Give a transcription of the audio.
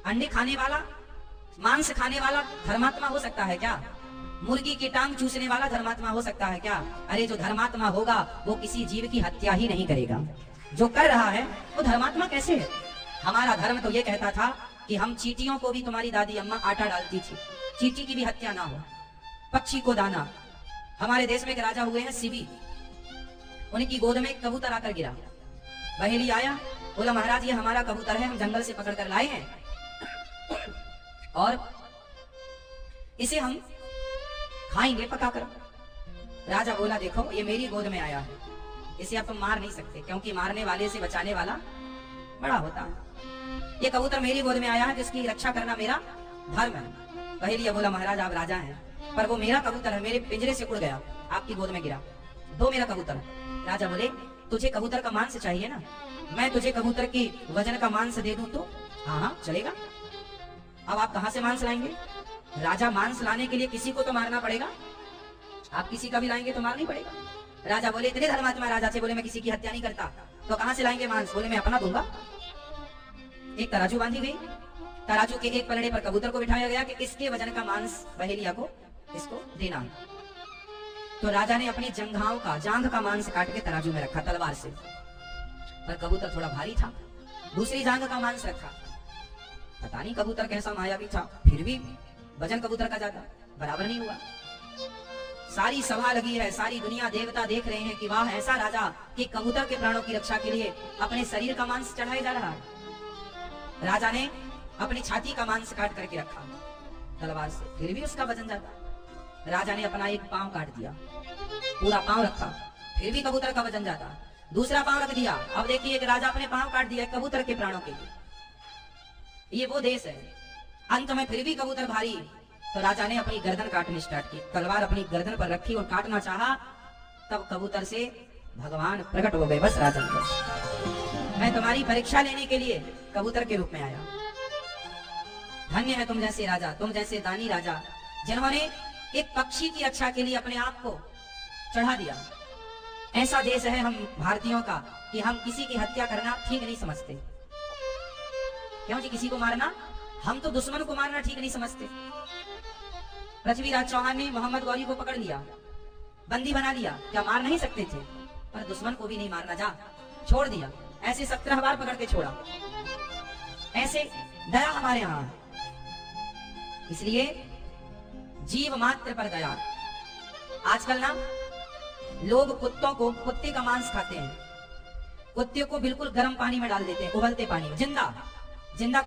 अंडे खाने वाला, मांस खाने वाला धर्मात्मा हो सकता है क्या? मुर्गी की टांग चूसने वाला धर्मात्मा हो सकता है क्या? अरे जो धर्मात्मा होगा वो किसी जीव की हत्या ही नहीं करेगा। जो कर रहा है वो धर्मात्मा कैसे है? हमारा धर्म तो ये कहता था कि हम चींटियों को भी, तुम्हारी दादी अम्मा आटा डालती थी, चींटी की भी हत्या ना हो, पक्षी को दाना। हमारे देश में एक राजा हुए हैं शिवी, उनकी गोद में एक कबूतर आकर गिरा। बहेली आया, बोला महाराज ये हमारा कबूतर है, हम जंगल से पकड़ कर लाए हैं और इसे हम खाएंगे पकाकर। राजा बोला देखो ये मेरी गोद में आया है, इसे आप तुम मार नहीं सकते, क्योंकि मारने वाले से बचाने वाला बड़ा होता है। ये कबूतर मेरी गोद में आया है, जिसकी रक्षा करना मेरा धर्म है। बहेलिया बोला महाराज आप राजा हैं, पर वो मेरा कबूतर है, मेरे पिंजरे से उड़ गया, आपकी गोद में गिरा, दो मेरा कबूतर। राजा बोले तुझे कबूतर का मांस चाहिए ना, मैं तुझे कबूतर की वजन का मांस दे दूं तो? हाँ हाँ चलेगा। अब आप कहां से मांस लाएंगे? राजा मांस लाने के लिए किसी को तो मारना पड़ेगा, आप किसी का भी लाएंगे तो मारना ही पड़ेगा। राजा बोले इतने धर्मात्मा राजा से, बोले मैं किसी की हत्या नहीं करता, तो कहां से लाएंगे मांस? बोले मैं अपना दूंगा। एक तराजू बांधी गई, तराजू के एक पलड़े पर कबूतर को बिठाया गया कि इसके वजन का मांस बहेलिया को इसको देना। तो राजा ने अपनी जंघाओं का, जांघ का मांस काट के तराजू में रखा तलवार से, पर कबूतर थोड़ा भारी था। दूसरी जांघ का मांस रखा, पता नहीं कबूतर कैसा मायावी था, फिर भी वजन कबूतर का ज्यादा, बराबर नहीं हुआ। सारी सभा लगी है, सारी दुनिया देवता देख रहे हैं कि वाह ऐसा राजा कि कबूतर के प्राणों की रक्षा के लिए अपने शरीर का मांस चढ़ाया जा रहा है। राजा ने अपनी छाती का मांस काट करके रखा तलवार से, फिर भी उसका वजन ज्यादा। राजा ने अपना एक पांव काट दिया, पूरा पांव रखा, फिर भी कबूतर का वजन ज्यादा। दूसरा पांव रख दिया, अब देखिए एक राजा अपने पांव काट दिया कबूतर के प्राणों के लिए। ये वो देश है। अंत में फिर भी कबूतर भारी, तो राजा ने अपनी गर्दन काटनी स्टार्ट की, तलवार अपनी गर्दन पर रखी और काटना चाहा, तब कबूतर से भगवान प्रकट हो गए। बस राजा मैं तुम्हारी परीक्षा लेने के लिए कबूतर के रूप में आया। धन्य है तुम जैसे राजा, तुम जैसे दानी राजा, जिन्होंने एक पक्षी की रक्षा के लिए अपने आप को चढ़ा दिया। ऐसा देश है हम भारतीयों का कि हम किसी की हत्या करना ठीक नहीं समझते। क्यों जी? किसी को मारना, हम तो दुश्मन को मारना ठीक नहीं समझते। पृथ्वीराज चौहान ने मोहम्मद गौरी को पकड़ लिया, बंदी बना लिया, क्या मार नहीं सकते थे? पर दुश्मन को भी नहीं मारना, जा छोड़ दिया। ऐसे 17 बार पकड़ के छोड़ा। ऐसे दया हमारे यहां है, इसलिए जीव मात्र पर दया। आजकल ना लोग कुत्तों को, कुत्ते का मांस खाते हैं, कुत्ते को बिल्कुल गर्म पानी में डाल देते हैं, उबलते पानी में, जिंदा जिंदा